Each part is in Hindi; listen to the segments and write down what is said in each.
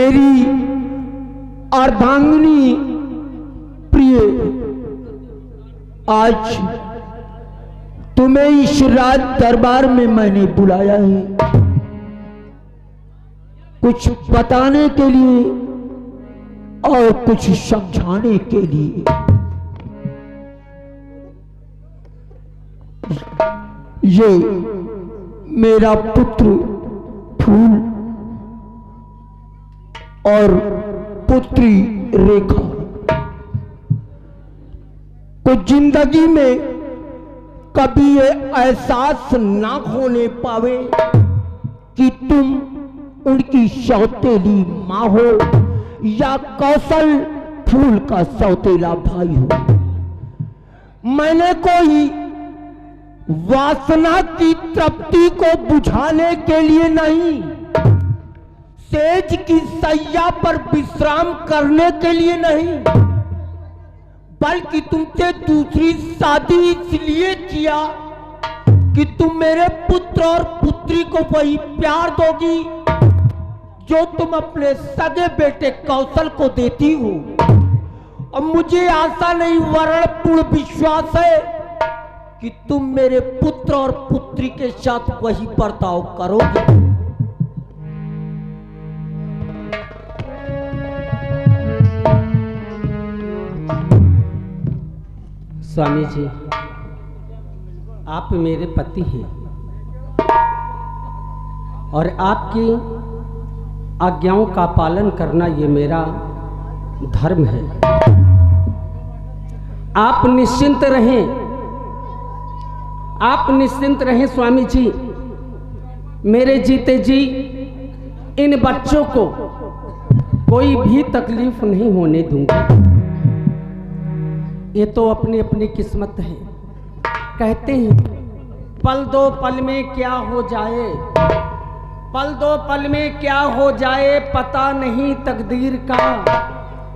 मेरी अर्धांगिनी प्रिय, आज तुम्हें इस रात दरबार में मैंने बुलाया है कुछ बताने के लिए और कुछ समझाने के लिए। ये मेरा पुत्र फूल और पुत्री रेखा को जिंदगी में कभी ये एहसास ना होने पावे कि तुम उनकी सौतेली मां हो या कौशल फूल का सौतेला भाई हो। मैंने कोई वासना की तृप्ति को बुझाने के लिए नहीं, सेज की सैया पर विश्राम करने के लिए नहीं, बल्कि तुमसे दूसरी शादी इसलिए किया कि तुम मेरे पुत्र और पुत्री को वही प्यार दोगी जो तुम अपने सगे बेटे कौशल को देती हो। और मुझे आशा नहीं वरण पूर्ण विश्वास है कि तुम मेरे पुत्र और पुत्री के साथ वही बर्ताव करोगे। स्वामी जी, आप मेरे पति हैं और आपकी आज्ञाओं का पालन करना ये मेरा धर्म है। आप निश्चिंत रहें, आप निश्चिंत रहें स्वामी जी। मेरे जीते जी इन बच्चों को कोई भी तकलीफ नहीं होने दूंगी। ये तो अपनी अपनी किस्मत है। कहते हैं पल दो पल में क्या हो जाए, पल दो पल में क्या हो जाए पता नहीं तकदीर का,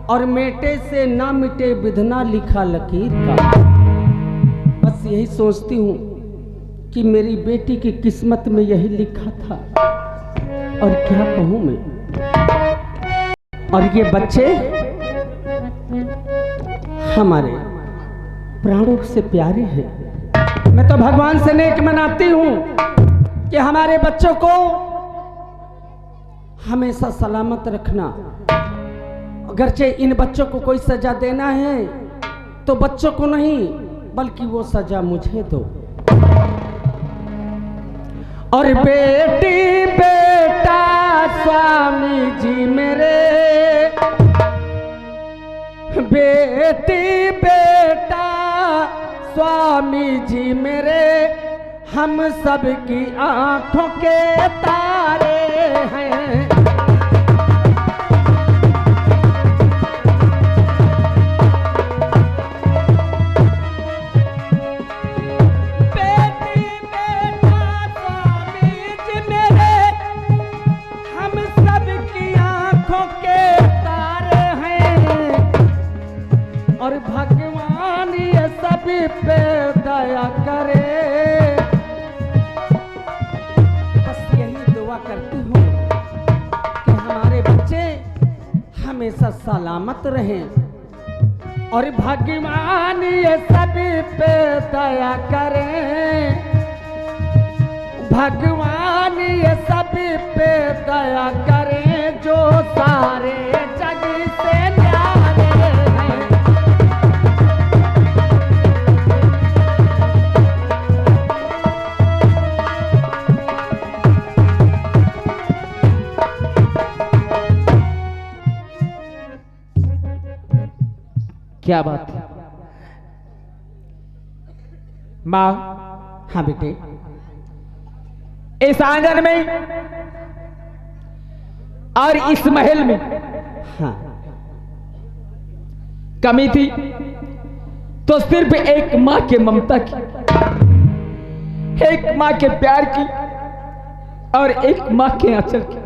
और मेटे से ना मिटे विधना लिखा लकीर का। बस यही सोचती हूँ कि मेरी बेटी की किस्मत में यही लिखा था, और क्या कहूँ मैं। और ये बच्चे हमारे प्राणों से प्यारे हैं। मैं तो भगवान से नेक मनाती हूँ कि हमारे बच्चों को हमेशा सलामत रखना। अगरचे इन बच्चों को कोई सजा देना है तो बच्चों को नहीं, बल्कि वो सजा मुझे दो। और बेटी बेटा स्वामी जी मेरे, बेटी बेटा स्वामी जी मेरे, हम सब की आंखों के तारे हैं। बेटी बेटा स्वामी जी मेरे, हम सब की आंखों के तारे हैं। और भगवान ये सभी पे दया करे। बस यही दुआ करती हूँ कि हमारे बच्चे हमेशा सलामत रहें, और भगवान ये सभी पे दया करें। भगवान ये सभी पे दया करें जो सारे जग से न्यारे हैं। क्या बात है माँ? हाँ बेटे, इस आंगन में और इस महल में हाँ कमी थी तो सिर्फ एक माँ के ममता की, एक माँ के प्यार की और एक माँ के आंचल की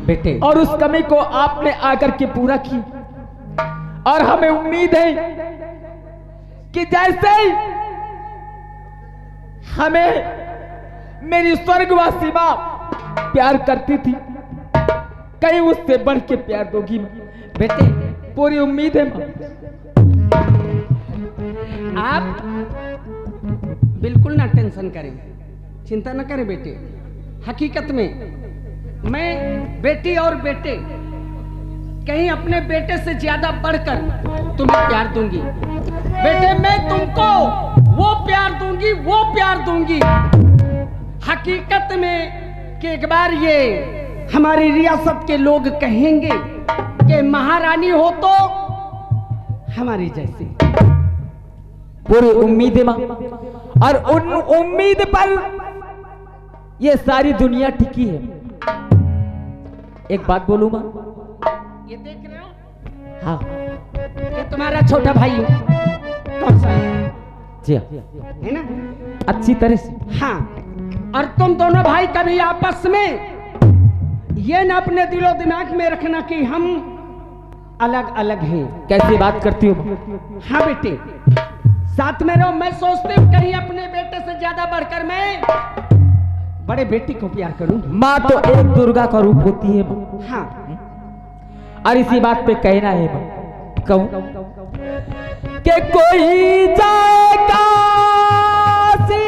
बेटे। और उस कमी को आपने आकर के पूरा किया। और हमें उम्मीद है कि जैसे ही हमें मेरी स्वर्गवासी मां प्यार करती थी, कहीं उससे बढ़ के प्यार दोगी माँ? बेटे पूरी उम्मीद है माँ। आप बिल्कुल ना टेंशन करें, चिंता न करें बेटे। हकीकत में मैं बेटी और बेटे कहीं अपने बेटे से ज्यादा बढ़कर तुम्हें प्यार दूंगी। बेटे मैं तुमको वो प्यार दूंगी, वो प्यार दूंगी। हकीकत में कि एक बार ये हमारी रियासत के लोग कहेंगे कि महारानी हो तो हमारी जैसी। पूरी उम्मीद है माँ, और उन उम्मीद पर ये सारी दुनिया टिकी है। एक बात बोलूं माँ? ये देख रहे हो? हाँ ये तुम्हारा छोटा भाई कौन सा है? जी हाँ, है ना? अच्छी तरह से। हाँ, और तुम दोनों भाई कभी आपस में ये न अपने दिलो दिमाग में रखना कि हम अलग अलग हैं। कैसी बात करती हो माँ? हाँ बेटे, साथ में रहो। मैं सोचती हूँ कहीं अपने बेटे से ज्यादा बढ़कर मैं बड़े बेटी को प्यार करूंगी। माँ तो एक दुर्गा का रूप होती है माँ। हाँ, और इसी बात पे कहना है माँ, कहूँ कि कोई जाए काशी,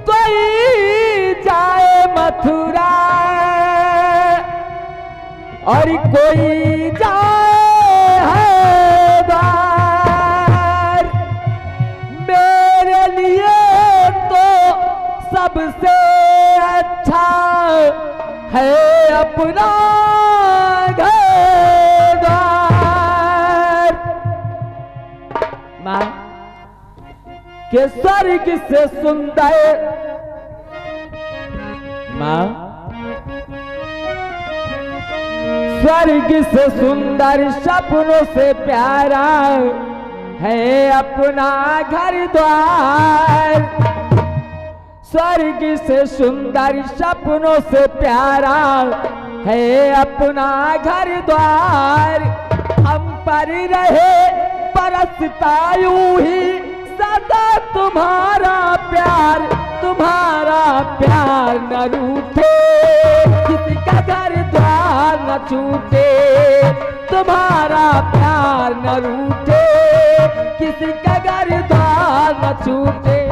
कोई जाए मथुरा, और कोई जाए हैदर, मेरे लिए तो सबसे अच्छा है अपना घर। माँ के स्वर्ग से सुंदर, माँ स्वर्ग से सुंदर सपनों से प्यारा है अपना घर द्वार। स्वर्ग से सुंदर सपनों से प्यारा है अपना घर द्वार। हम पर रहे बरसता यूं ही सदा तुम्हारा प्यार, तुम्हारा प्यार न रूठे, किसी का घर द्वार न छूटे। तुम्हारा प्यार न रूठे, किसी का घर द्वार न छूटे।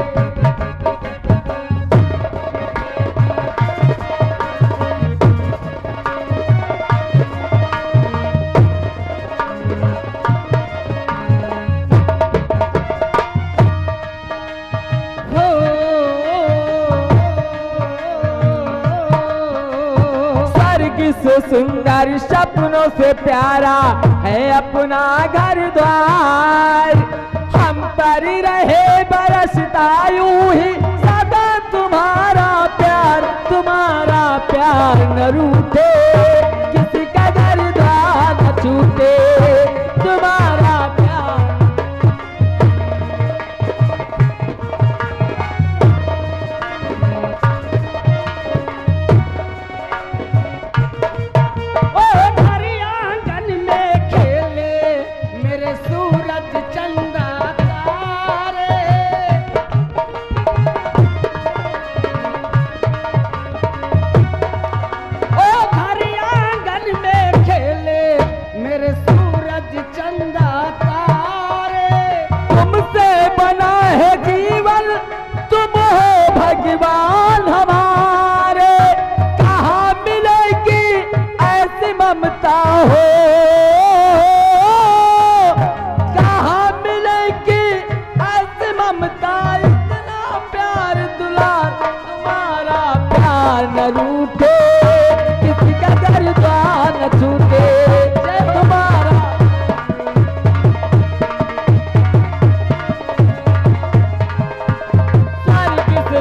से सुंदर सपनों से प्यारा है अपना घर द्वार। हम पर रहे बरसता यूं ही सदा तुम्हारा प्यार, तुम्हारा प्यार न रूठे, किसी का घर द्वार न छूटे। तुम्हारा प्यार भगवान हमारे, कहाँ मिलेगी ऐसी ममता हो, कहाँ मिलेगी ऐसी ममता। इतना प्यार दुलार तुम्हारा प्यार न रूठे, किसी का घर द्वार न छूटे। तुम्हारा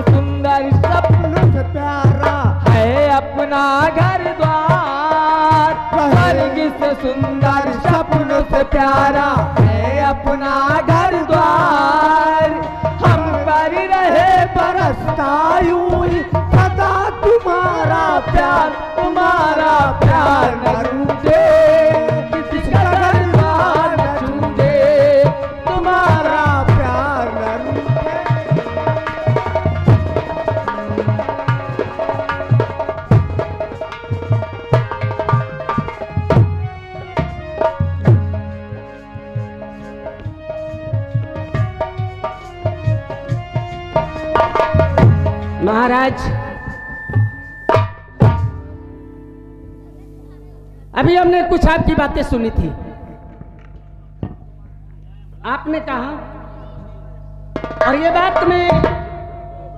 सुंदर सपनों से प्यारा है अपना घर द्वार। स्वर्ग से महाराज, अभी हमने कुछ आपकी बातें सुनी थी। आपने कहा, और ये बात मैं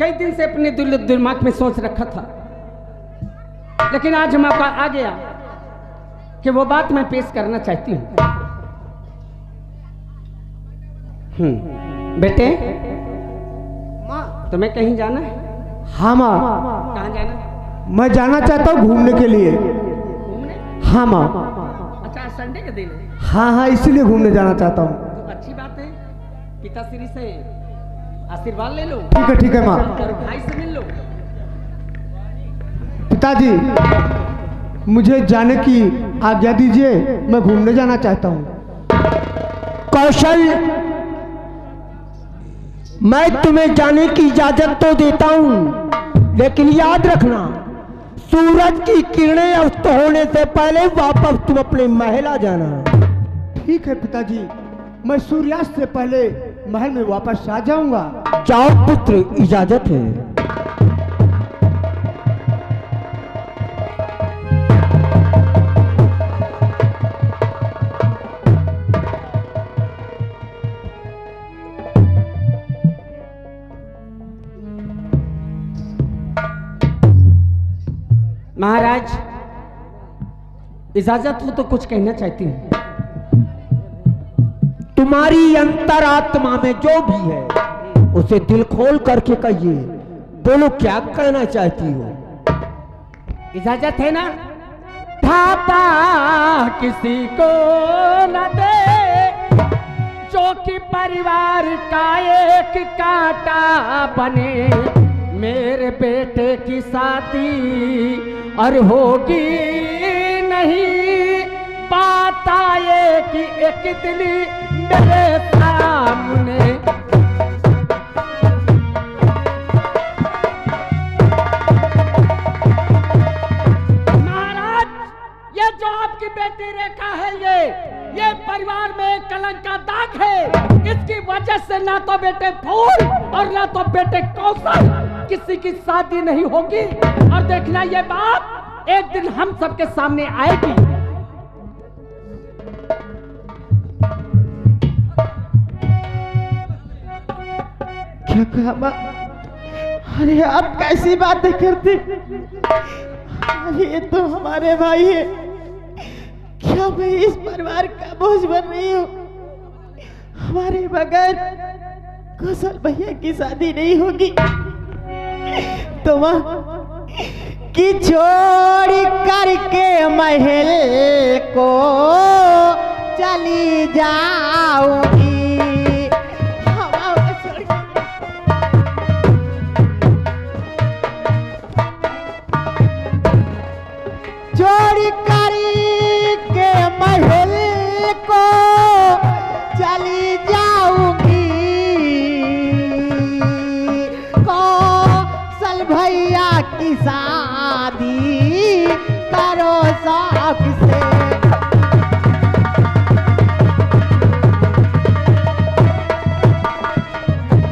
कई दिन से अपने दिमाग में सोच रखा था, लेकिन आज मौका आ गया कि वो बात मैं पेश करना चाहती हूँ। बेटे, तुम्हें कहीं जाना है? हाँ माँ। कहाँ जाना है? मैं जाना चाहता हूँ घूमने के लिए। घूमने? हाँ माँ। अच्छा, संडे के दिन है? हाँ हाँ, इसीलिए घूमने जाना चाहता हूँ। तो अच्छी बात है, पिताश्री से आशीर्वाद ले लो। ठीक है माँ। और भाई से मिल लो। पिताजी, मुझे जाने की आज्ञा दीजिए, मैं घूमने जाना चाहता हूँ। कौशल, मैं तुम्हें जाने की इजाजत तो देता हूँ, लेकिन याद रखना, सूरज की किरणें अस्त होने से पहले वापस तुम अपने महल आ जाना। ठीक है पिताजी, मैं सूर्यास्त से पहले महल में वापस आ जाऊंगा। जाओ पुत्र, इजाजत है। महाराज, इजाजत हो तो कुछ कहना चाहती हूँ। तुम्हारी अंतरात्मा में जो भी है उसे दिल खोल करके कहिए। बोलो, क्या कहना चाहती हो? इजाजत है ना? धाता किसी को न दे, जो कि परिवार का एक कांटा बने। मेरे बेटे की शादी और होगी नहीं, बात आए कि एक दिली मेरे सामने। महाराज, ये जो आपकी बेटी रेखा है, ये परिवार में कलंक का दाग है। इसकी वजह से ना तो बेटे फूल और ना तो बेटे कौशल किसी की शादी नहीं होगी। और देखना, ये बात एक दिन हम सबके सामने आएगी। क्या कहा? अरे आप कैसी बातें करते? अरे ये तो हमारे भाई है। क्या मैं इस परिवार का बोझ बन रही हूँ? हमारे बगैर कौशल भैया की शादी नहीं होगी। तो माँ कि छोड़ करके महल को चली जाऊंगी। छोड़ करके महल को चली जाऊंगी। कौशल भैया की शादी करो शौक से।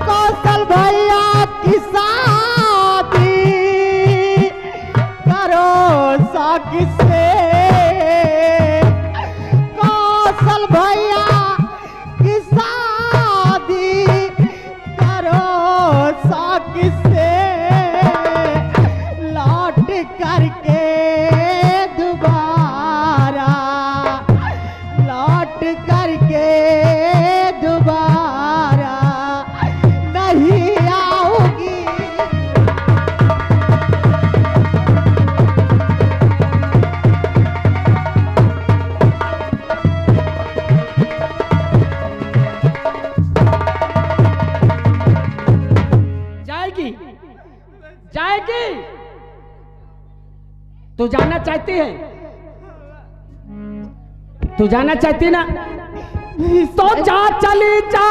कौशल भैया की शादी करो शौक से। कौशल भैया की शादी करो शौक से। लौट करके दोबारा, लौट करके दोबारा नहीं आऊंगी। जाएगी, जाएगी। तू जाना चाहती है? तू जाना चाहती ना? तो जा, चली जा।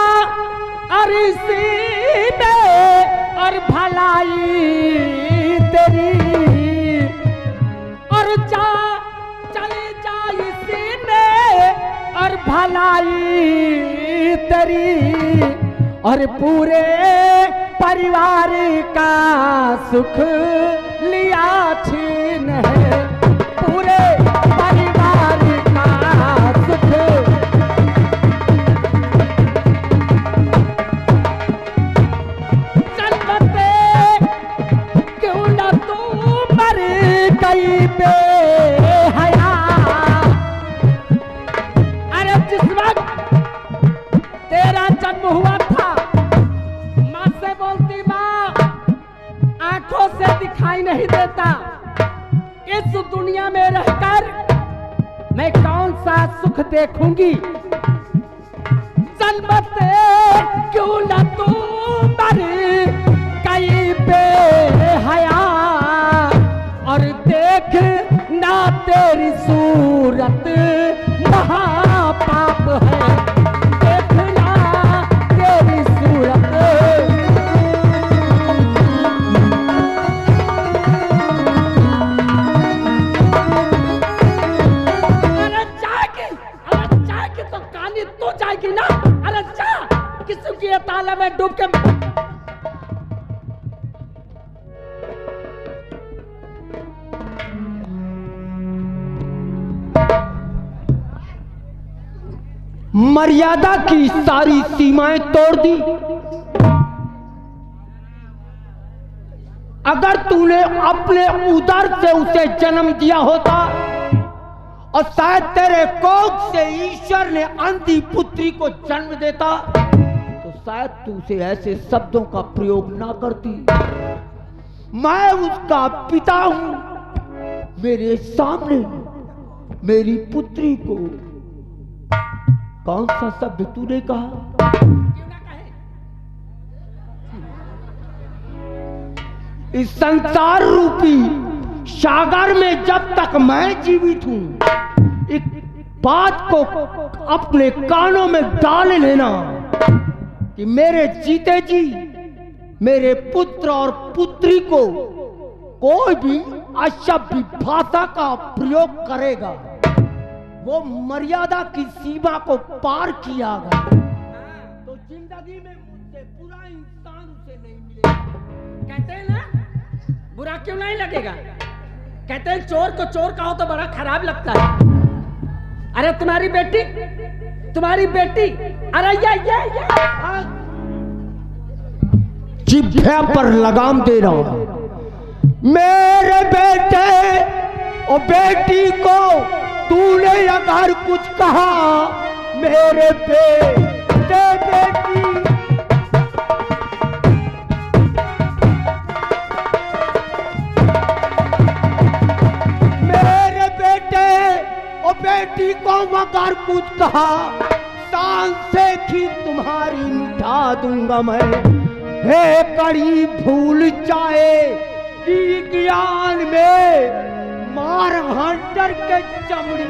और इसी में और भलाई तेरी, और जा, चली जा इसी में और भलाई तेरी। और पूरे परिवार का सुख लिया छीन है, पूरे परिवार का सुख। जन्मते क्यों न तू मर गई बेहया। अरे जिस वक्त तेरा जन्म हुआ था, माँ से बोलती, माँ आंखों से दिखाई नहीं देता, इस दुनिया में रहकर मैं कौन सा सुख देखूंगी। जन्मते क्यों न तू मर गई बेहया, और देख ना तेरी सूरत महापाप है, देखना तेरी सूरत। अरे जाएगी तो कहानी तो जाएगी ना। अरे जा, किसी की ताला में डूब के। मर्यादा की सारी सीमाएं तोड़ दी। अगर तूने अपने उदर से उसे जन्म दिया होता और शायद तेरे कोख से ईश्वर ने अंधी पुत्री को जन्म देता, तो शायद तू उसे ऐसे शब्दों का प्रयोग ना करती। मैं उसका पिता हूं, मेरे सामने मेरी पुत्री को कौन सा शब्द तूने कहा? इस संसार रूपी सागर में जब तक मैं जीवित हूं, एक बात को अपने कानों में डाल लेना कि मेरे जीते जी मेरे पुत्र और पुत्री को कोई भी अशब्द भाषा का प्रयोग करेगा, वो मर्यादा की सीमा को पार किया गया, तो जिंदगी में मुझसे बुरा इंसान उसे नहीं मिलेगा। कहते हैं ना, बुरा क्यों नहीं लगेगा। कहते हैं चोर को चोर कहो तो बड़ा खराब लगता है। अरे तुम्हारी बेटी, अरे ये जिभ्या पर लगाम दे रहा हूं। मेरे बेटे और बेटी को तूने अगर कुछ कहा, मेरे बेटे बेटी, मेरे बेटे और बेटी को अगर कुछ कहा, शान से ही तुम्हारी मिटा दूंगा मैं। हे कड़ी भूल जाए कि ज्ञान में मार हंटर के चमड़ी।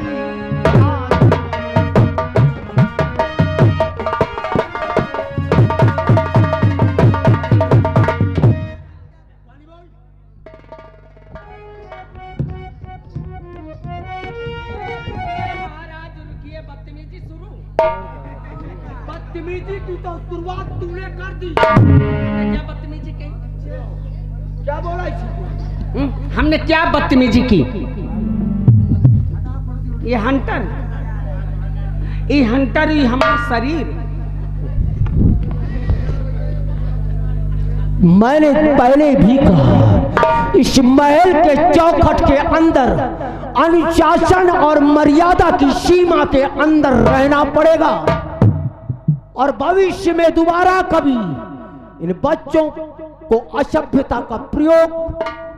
महाराज रुकिए, बदतमीजी शुरू। बदतमीजी की तो शुरुआत तूने कर दी। क्या बदतमीजी की? क्या बोला इसी को? हमने क्या बदतमीजी की? ये हंटर ही हमारा शरीर। मैंने पहले भी कहा, इस महल के चौखट के अंदर अनुशासन और मर्यादा की सीमा के अंदर रहना पड़ेगा, और भविष्य में दोबारा कभी इन बच्चों को असभ्यता का प्रयोग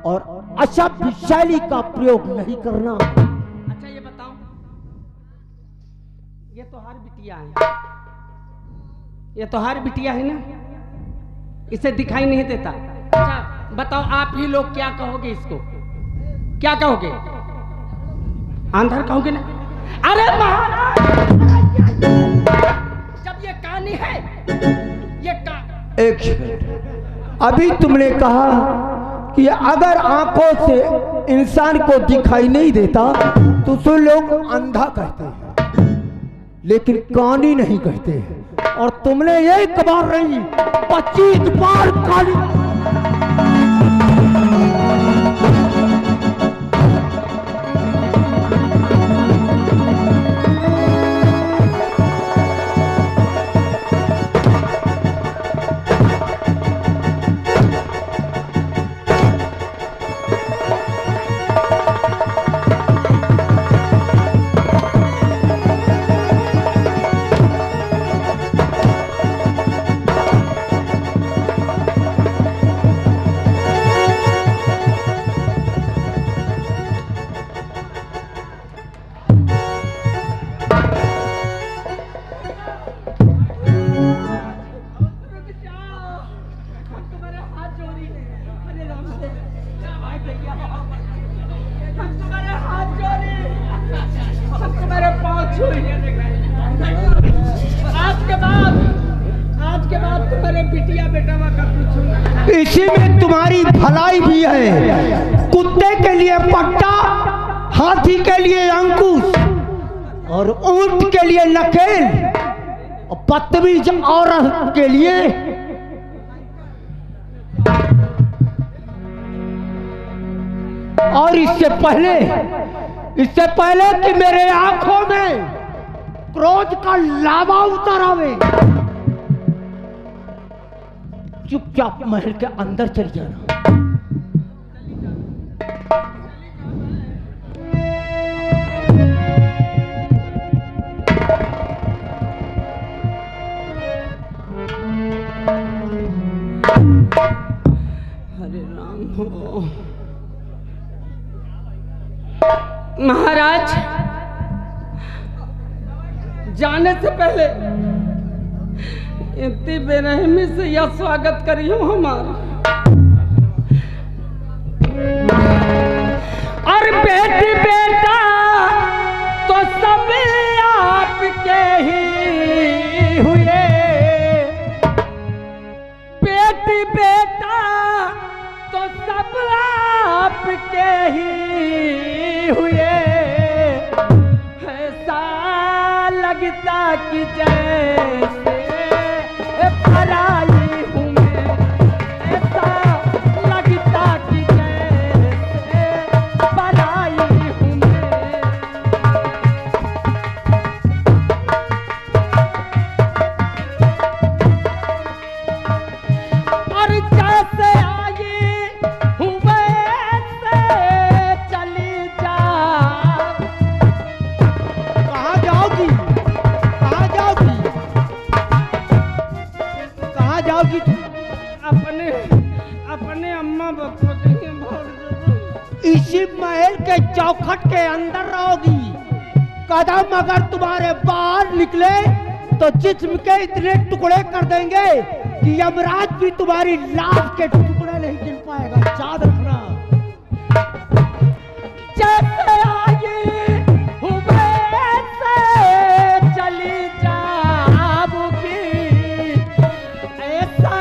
और असभ्य शैली का प्रयोग नहीं करना। अच्छा ये बताओ, ये तो हर बिटिया है, ये तो हर बिटिया है ना, इसे दिखाई नहीं देता। अच्छा बताओ, आप ही लोग क्या कहोगे इसको? क्या कहोगे? अंधर कहोगे ना? अरे महाराज, जब ये कहानी है, ये एक सेकंड, अभी तुमने कहा कि अगर आंखों से इंसान को दिखाई नहीं देता तो उसे लोग अंधा कहते हैं, लेकिन कानी नहीं कहते हैं। और तुमने एक बार नहीं 25 बार काली। इसी में तुम्हारी भलाई भी है। कुत्ते के लिए पट्टा, हाथी के लिए अंकुश और ऊंट के लिए नकेल और बदतमीज औरत के लिए और इससे पहले कि मेरे आंखों में क्रोध का लावा उतर आवे, चुपचाप महल के अंदर चल जाना। हरे राम हो। महाराज, जाने से पहले इतनी बेरहमी से यह स्वागत करियो हमारा। और बेटी बेटा तो सब आपके ही हुए, बेटी बेटा तो सब आपके ही हुए। ऐसा लगता कि जैसे पराई हूँ मैं, ऐसा लगता कि जैसे पराई हूँ मैं। और जैसे आई हूँ वैसे चली जा। कहाँ जाओगी? कहाँ जाओगी? कहाँ जाओगी? अपने अम्मा बापा के इसी महल के चौखट के अंदर रहोगी। कदम अगर तुम्हारे बाहर निकले तो जिस्म के इतने टुकड़े कर देंगे कि यमराज भी तुम्हारी लाश के टुकड़े नहीं गिन पाएगा। याद रखना। जैसे आई हूँ वैसे चली जाऊंगी। ऐसा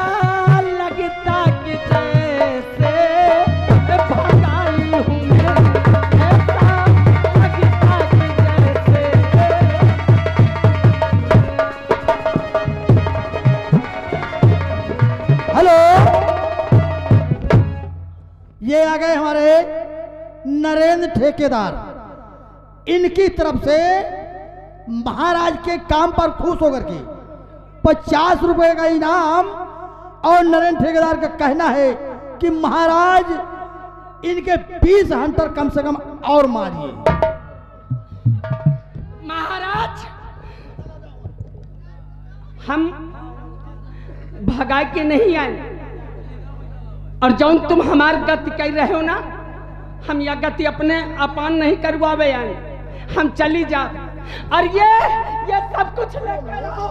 लगता कि जैसे भगाई हूँ मैं, ऐसा लगता कि जैसे। हेलो, ये आ गए हमारे नरेंद्र ठेकेदार। इनकी तरफ से महाराज के काम पर खुश होकर के 50 रुपए का इनाम और नरेंद्र ठेकेदार का कहना है कि महाराज इनके 20 हंटर कम से कम और मारिए। महाराज, हम भगा के नहीं आए, और जौन तुम हमार गति कर रहे हो ना, हम यह गति अपने अपान नहीं करवावे आए। हम चली जा और ये सब कुछ लेकर आओ।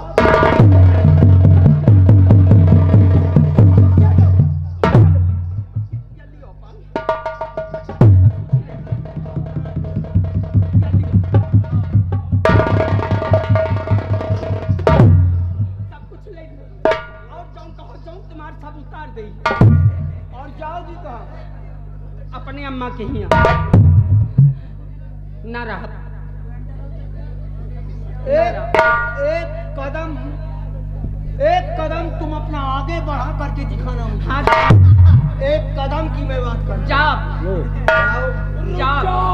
और जाओ जी तो अपने अम्मा के ही ना रहा। एक कदम एक कदम तुम अपना आगे बढ़ा करके दिखाना मुझे। हाँ एक कदम की मैं बात कर। जाओ जाओ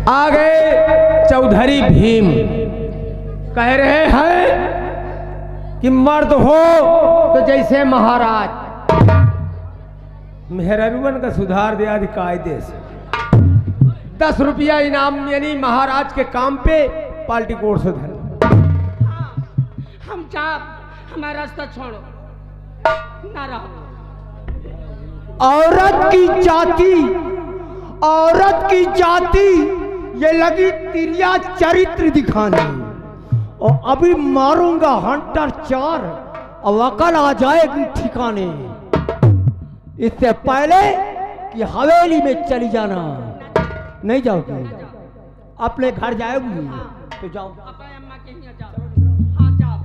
आ गए चौधरी भीम। कह रहे हैं कि मर्द हो तो जैसे महाराज, मेहररुवन का सुधार दिया कायदे से। 10 रुपया इनाम, यानी महाराज के काम पे पार्टी कोर्ट से धन। हम जाओ, हमारा रास्ता छोड़ो ना रहो। औरत की जाति ये लगी तिरिया चरित्र दिखाने, और अभी मारूंगा हंटर 4 और अकल आ जाएगी ठिकाने। इससे पहले कि हवेली में चली जाना। नहीं जाओगी? अपने घर जाओगी तो जाओ। पापा अम्मा के यहाँ जाओ। हाँ जाओ।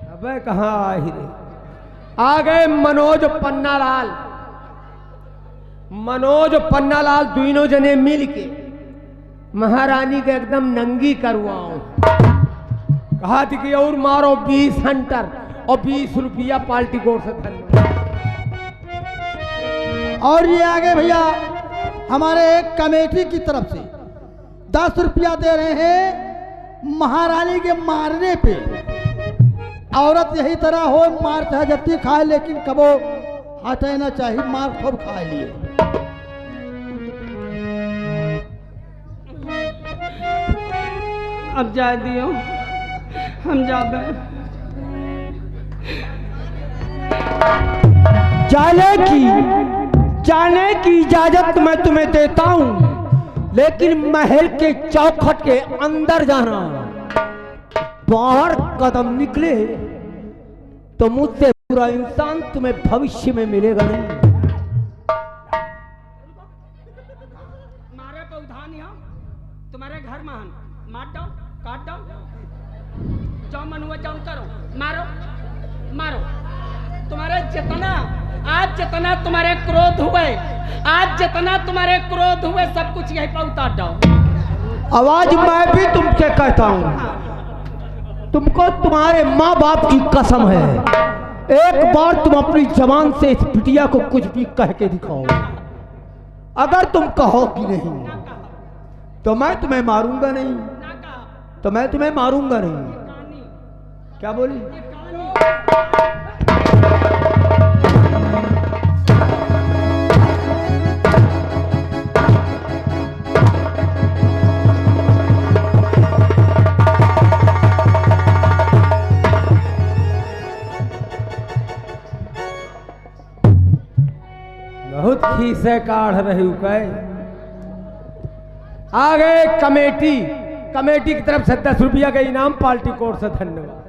अबे कहाँ आई रे? आ गए मनोज पन्नालाल। मनोज पन्नालाल दोनों जने मिल के महारानी के एकदम नंगी करवाओ। कहा थी कि और मारो 20 हंटर और 20 रुपया पार्टी कोर्ट से धन। और ये आगे भैया हमारे एक कमेटी की तरफ से 10 रुपया दे रहे हैं महारानी के मारने पे। औरत यही तरह हो, मार चाहे जत्ती खाए लेकिन कबो हटे ना चाहिए, मार खूब खाए लिए। अब जा दियो, हम जाबे। जाने की इजाजत मैं तुम्हें देता हूं, लेकिन महल के चौखट के अंदर जाना। बाहर कदम निकले तो मुझसे पूरा इंसान तुम्हें भविष्य में मिलेगा नहीं। मारे पौधान यहाँ तुम्हारे घर महान मार दो, काट दो, जो मन हुआ जाओ करो, मारो मारो। तुम्हारे जितना आज जितना तुम्हारे क्रोध हुए, आज जितना तुम्हारे क्रोध हुए, सब कुछ यहीं पर उतार दो। आवाज मैं भी तुमसे कहता हूं, तुमको तुम्हारे माँ बाप की कसम है, एक बार तुम अपनी जबान से इस बिटिया को कुछ भी कह के दिखाओ। अगर तुम कहोगी नहीं तो मैं तुम्हें मारूंगा नहीं, तो मैं तुम्हें मारूंगा नहीं। क्या बोली? बहुत खीसे काढ़ रही उकय। आ गए कमेटी। कमेटी की तरफ से 10 रुपया का इनाम पार्टी कोर्ट से धन्यवाद।